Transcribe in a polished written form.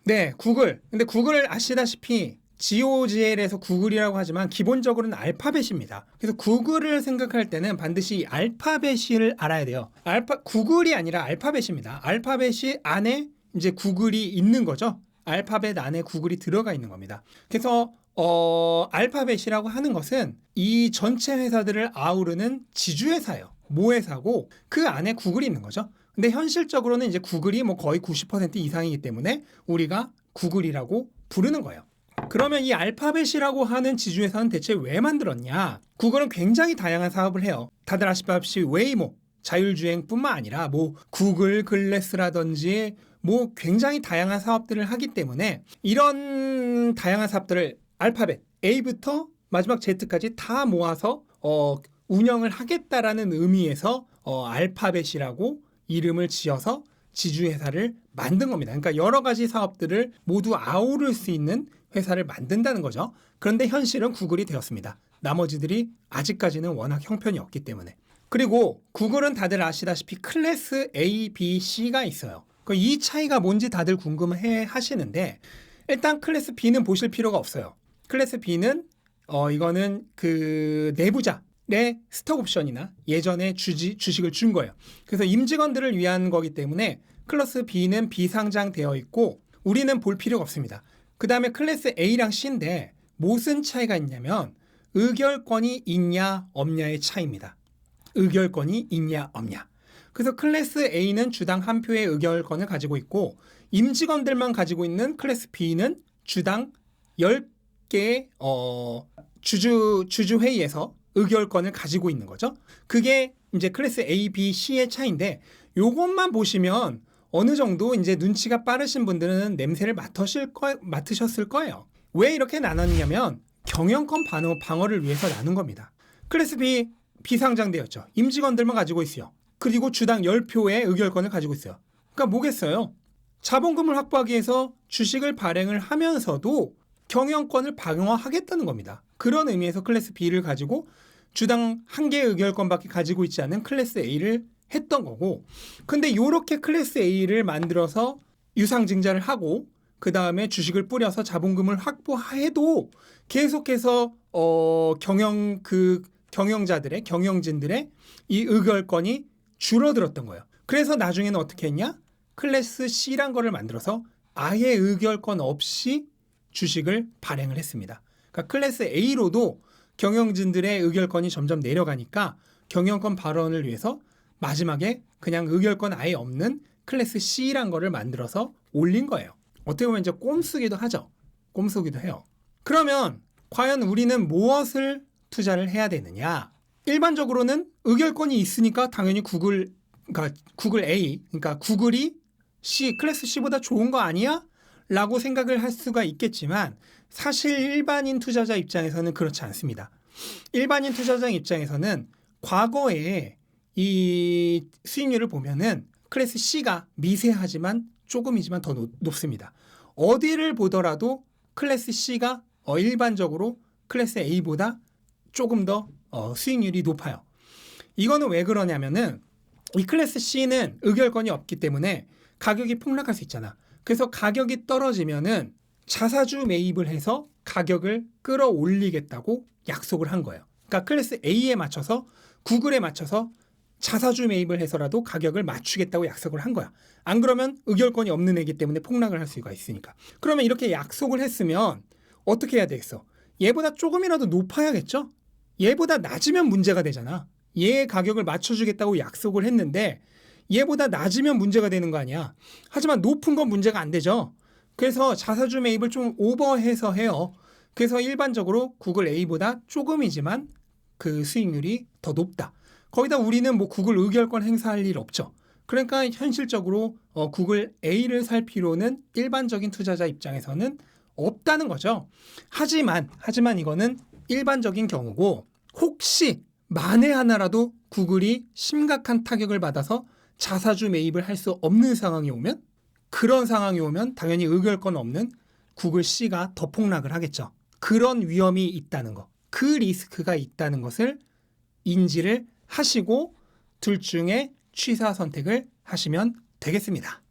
네, 구글. 근데 구글을 아시다시피 GOGL에서 구글이라고 하지만 기본적으로는 알파벳입니다. 그래서 구글을 생각할 때는 반드시 알파벳을 알아야 돼요. 구글이 아니라 알파벳입니다. 알파벳이 안에 이제 구글이 있는 거죠. 알파벳 안에 구글이 들어가 있는 겁니다. 그래서 알파벳이라고 하는 것은 이 전체 회사들을 아우르는 지주회사예요. 모회사고 그 안에 구글이 있는 거죠. 근데 현실적으로는 이제 구글이 뭐 거의 90% 이상이기 때문에 우리가 구글이라고 부르는 거예요. 그러면 이 알파벳이라고 하는 지주회사는 대체 왜 만들었냐? 구글은 굉장히 다양한 사업을 해요. 다들 아시다시피 웨이모, 자율주행뿐만 아니라 뭐 구글 글래스라든지 뭐 굉장히 다양한 사업들을 하기 때문에 이런 다양한 사업들을 알파벳 A부터 마지막 Z까지 다 모아서 운영을 하겠다라는 의미에서 알파벳이라고 이름을 지어서 지주회사를 만든 겁니다. 그러니까 여러 가지 사업들을 모두 아우를 수 있는 회사를 만든다는 거죠. 그런데 현실은 구글이 되었습니다. 나머지들이 아직까지는 워낙 형편이 없기 때문에. 그리고 구글은 다들 아시다시피 클래스 A, B, C가 있어요. 이 차이가 뭔지 다들 궁금해 하시는데 일단 클래스 B는 보실 필요가 없어요. 클래스 B는 이거는 그 내부자의 스톡 옵션이나 예전에 주식을 준 거예요. 그래서 임직원들을 위한 거기 때문에 클래스 B는 비상장되어 있고 우리는 볼 필요가 없습니다. 그 다음에 클래스 A랑 C인데 무슨 차이가 있냐면 의결권이 있냐 없냐의 차이입니다. 의결권이 있냐 없냐. 그래서 클래스 A는 주당 한 표의 의결권을 가지고 있고 임직원들만 가지고 있는 클래스 B는 주당 10개의 주주회의에서 의결권을 가지고 있는 거죠. 그게 이제 클래스 A, B, C의 차이인데 요것만 보시면 어느 정도 이제 눈치가 빠르신 분들은 냄새를 맡으셨을 거예요. 왜 이렇게 나눴냐면 경영권 방어를 위해서 나눈 겁니다. 클래스 B 비상장되었죠. 임직원들만 가지고 있어요. 그리고 주당 10표의 의결권을 가지고 있어요. 그러니까 뭐겠어요? 자본금을 확보하기 위해서 주식을 발행을 하면서도 경영권을 방어하겠다는 겁니다. 그런 의미에서 클래스 B를 가지고 주당 1개의 의결권밖에 가지고 있지 않은 클래스 A를 했던 거고, 근데 이렇게 클래스 A를 만들어서 유상증자를 하고 그 다음에 주식을 뿌려서 자본금을 확보해도 계속해서 경영진들의 이 의결권이 줄어들었던 거예요. 그래서 나중에는 어떻게 했냐? 클래스 C란 거를 만들어서 아예 의결권 없이 주식을 발행을 했습니다. 그러니까 클래스 A로도 경영진들의 의결권이 점점 내려가니까 경영권 발언을 위해서 마지막에 그냥 의결권 아예 없는 클래스 C란 거를 만들어서 올린 거예요. 어떻게 보면 이제 꼼수기도 하죠. 꼼수기도 해요. 그러면 과연 우리는 무엇을 투자를 해야 되느냐? 일반적으로는 의결권이 있으니까 당연히 구글 A, 그러니까 구글이 클래스 C보다 좋은 거 아니야? 라고 생각을 할 수가 있겠지만 사실 일반인 투자자 입장에서는 그렇지 않습니다. 일반인 투자자 입장에서는 과거에 이 수익률을 보면은 클래스 C가 미세하지만 조금이지만 더 높습니다. 어디를 보더라도 클래스 C가 일반적으로 클래스 A보다 조금 더 수익률이 높아요. 이거는 왜 그러냐면은 이 클래스 C는 의결권이 없기 때문에 가격이 폭락할 수 있잖아. 그래서 가격이 떨어지면은 자사주 매입을 해서 가격을 끌어올리겠다고 약속을 한 거예요. 그러니까 클래스 A에 맞춰서 구글에 맞춰서 자사주 매입을 해서라도 가격을 맞추겠다고 약속을 한 거야. 안 그러면 의결권이 없는 애기 때문에 폭락을 할 수가 있으니까. 그러면 이렇게 약속을 했으면 어떻게 해야 되겠어? 얘보다 조금이라도 높아야겠죠? 얘보다 낮으면 문제가 되잖아. 얘의 가격을 맞춰주겠다고 약속을 했는데 얘보다 낮으면 문제가 되는 거 아니야. 하지만 높은 건 문제가 안 되죠. 그래서 자사주 매입을 좀 오버해서 해요. 그래서 일반적으로 구글 A보다 조금이지만 그 수익률이 더 높다. 거기다 우리는 뭐 구글 의결권 행사할 일 없죠. 그러니까 현실적으로 구글 A를 살 필요는 일반적인 투자자 입장에서는 없다는 거죠. 하지만 이거는 일반적인 경우고 혹시 만에 하나라도 구글이 심각한 타격을 받아서 자사주 매입을 할 수 없는 상황이 오면 그런 상황이 오면 당연히 의결권 없는 구글 C가 더 폭락을 하겠죠. 그런 위험이 있다는 거. 그 리스크가 있다는 것을 인지를 하시고 둘 중에 취사 선택을 하시면 되겠습니다.